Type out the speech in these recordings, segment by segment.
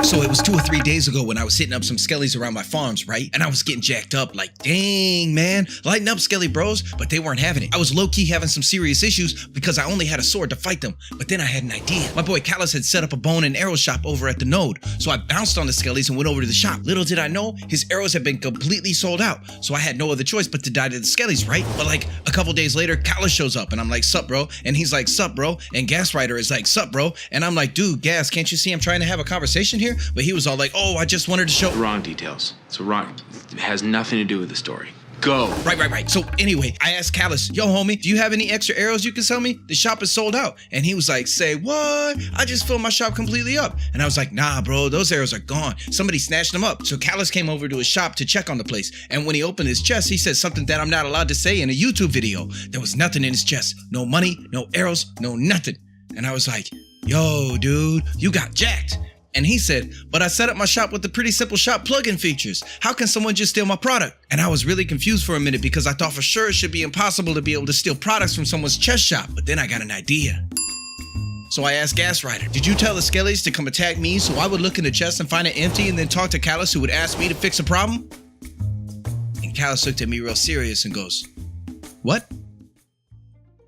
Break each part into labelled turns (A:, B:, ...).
A: So it was 2 or 3 days ago when I was hitting up some skellies around my farms, right? And I was getting jacked up like, dang, man, lighten up, skelly bros. But they weren't having it. I was low-key having some serious issues because I only had a sword to fight them. But then I had an idea. My boy Callus had set up a bone and arrow shop over at the node. So I bounced on the skellies and went over to the shop. Little did I know, his arrows had been completely sold out. So I had no other choice but to die to the skellies, right? But like a couple days later, Callus shows up and I'm like, sup, bro? And he's like, sup, bro? And Gas Rider is like, sup, bro? And I'm like, dude, Gas, can't you see I'm trying to have a conversation here? But he was all like, oh, I just wanted to show...
B: Wrong details. So wrong. It has nothing to do with the story. Go.
A: Right. So anyway, I asked Callus, yo, homie, do you have any extra arrows you can sell me? The shop is sold out. And he was like, say what? I just filled my shop completely up. And I was like, nah, bro, those arrows are gone. Somebody snatched them up. So Callus came over to his shop to check on the place. And when he opened his chest, he said something that I'm not allowed to say in a YouTube video. There was nothing in his chest. No money, no arrows, no nothing. And I was like, yo, dude, you got jacked. And he said, but I set up my shop with the PrettySimpleShop plugin features. How can someone just steal my product? And I was really confused for a minute because I thought for sure it should be impossible to be able to steal products from someone's chest shop. But then I got an idea. So I asked Gas Rider, did you tell the skellies to come attack me so I would look in the chest and find it empty and then talk to Callus who would ask me to fix a problem? And Callus looked at me real serious and goes, what?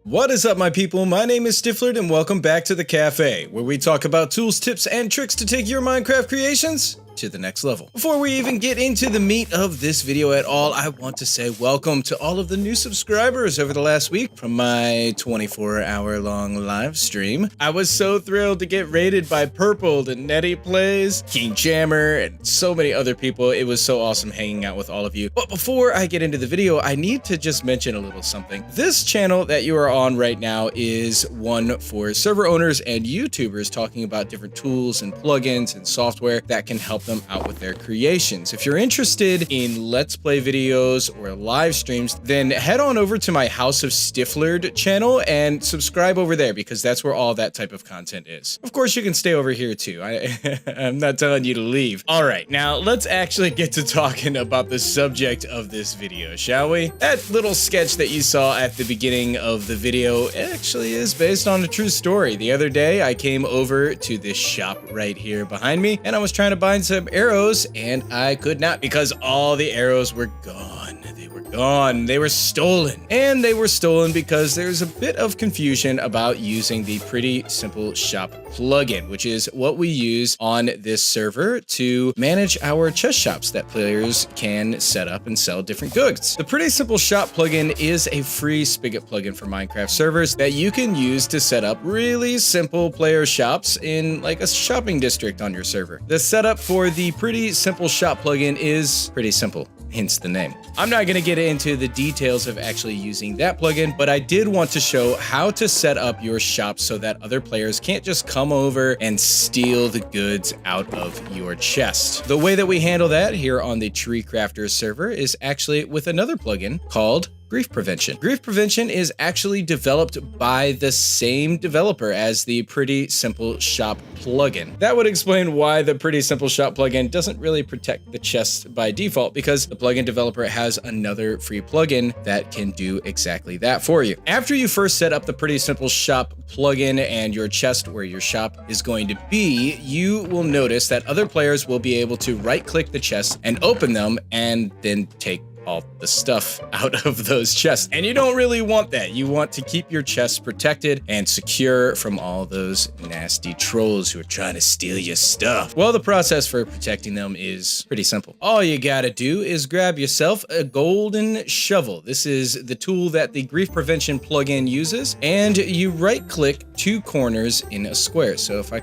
C: What is up, my people? My name is Stifflered and welcome back to the cafe, where we talk about tools, tips, and tricks to take your Minecraft creations to the next level. Before we even get into the meat of this video at all, I want to say welcome to all of the new subscribers over the last week from my 24-hour-long live stream. I was so thrilled to get rated by Purpled and Netty Plays, King Jammer, and so many other people. It was so awesome hanging out with all of you. But before I get into the video, I need to just mention a little something. This channel that you are on right now is one for server owners and YouTubers talking about different tools and plugins and software that can help them out with their creations. If you're interested in Let's Play videos or live streams, then head on over to my House of Stifflered channel and subscribe over there because that's where all that type of content is. Of course, you can stay over here too. I'm not telling you to leave. All right, now let's actually get to talking about the subject of this video, shall we? That little sketch that you saw at the beginning of the video actually is based on a true story. The other day, I came over to this shop right here behind me and I was trying to buy some arrows and I could not because all the arrows were gone. They were gone. They were stolen. And they were stolen because there's a bit of confusion about using the PrettySimpleShop plugin, which is what we use on this server to manage our chest shops that players can set up and sell different goods. The PrettySimpleShop plugin is a free spigot plugin for Minecraft servers that you can use to set up really simple player shops in like a shopping district on your server. The setup for the PrettySimpleShop plugin is pretty simple, hence the name. I'm not going to get into the details of actually using that plugin, but I did want to show how to set up your shop so that other players can't just come over and steal the goods out of your chest. The way that we handle that here on the TreeCrafters server is actually with another plugin called Grief Prevention. Grief Prevention is actually developed by the same developer as the PrettySimpleShop plugin. That would explain why the PrettySimpleShop plugin doesn't really protect the chest by default, because the plugin developer has another free plugin that can do exactly that for you. After you first set up the PrettySimpleShop plugin and your chest where your shop is going to be, you will notice that other players will be able to right-click the chest and open them and then take all the stuff out of those chests. And you don't really want that. You want to keep your chests protected and secure from all those nasty trolls who are trying to steal your stuff. Well, the process for protecting them is pretty simple. All you gotta do is grab yourself a golden shovel. This is the tool that the Grief Prevention plugin uses, and you right-click two corners in a square. So if I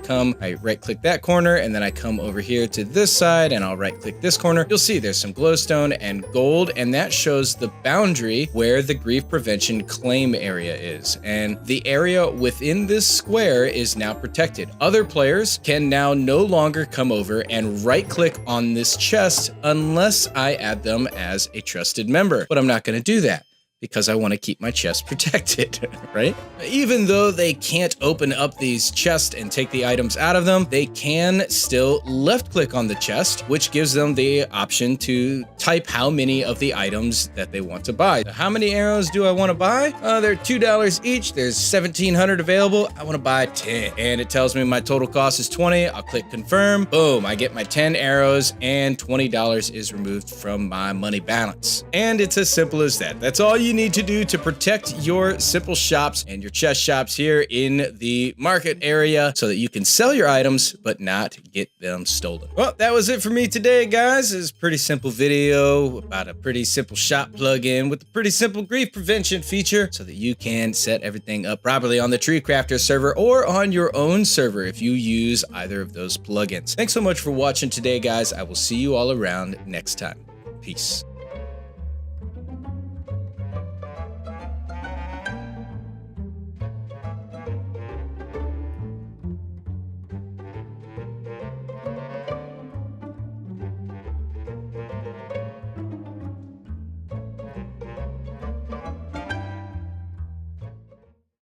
C: right-click that corner, and then I come over here to this side, and I'll right-click this corner, you'll see there's some glowstone and gold, and that shows the boundary where the grief prevention claim area is. And the area within this square is now protected. Other players can now no longer come over and right-click on this chest unless I add them as a trusted member. But I'm not going to do that. because I want to keep my chest protected, right? Even though they can't open up these chests and take the items out of them, they can still left click on the chest, which gives them the option to type how many of the items that they want to buy. How many arrows do I want to buy? They're $2 each. There's 1,700 available. I want to buy 10. And it tells me my total cost is 20. I'll click confirm. Boom, I get my 10 arrows and $20 is removed from my money balance. And it's as simple as that. That's all you need to do to protect your simple shops and your chest shops here in the market area so that you can sell your items but not get them stolen. Well, that was it for me today, guys. It's a pretty simple video about a pretty simple shop plugin with a pretty simple grief prevention feature so that you can set everything up properly on the TreeCrafters server or on your own server if you use either of those plugins. Thanks so much for watching today, guys. I will see you all around next time. Peace.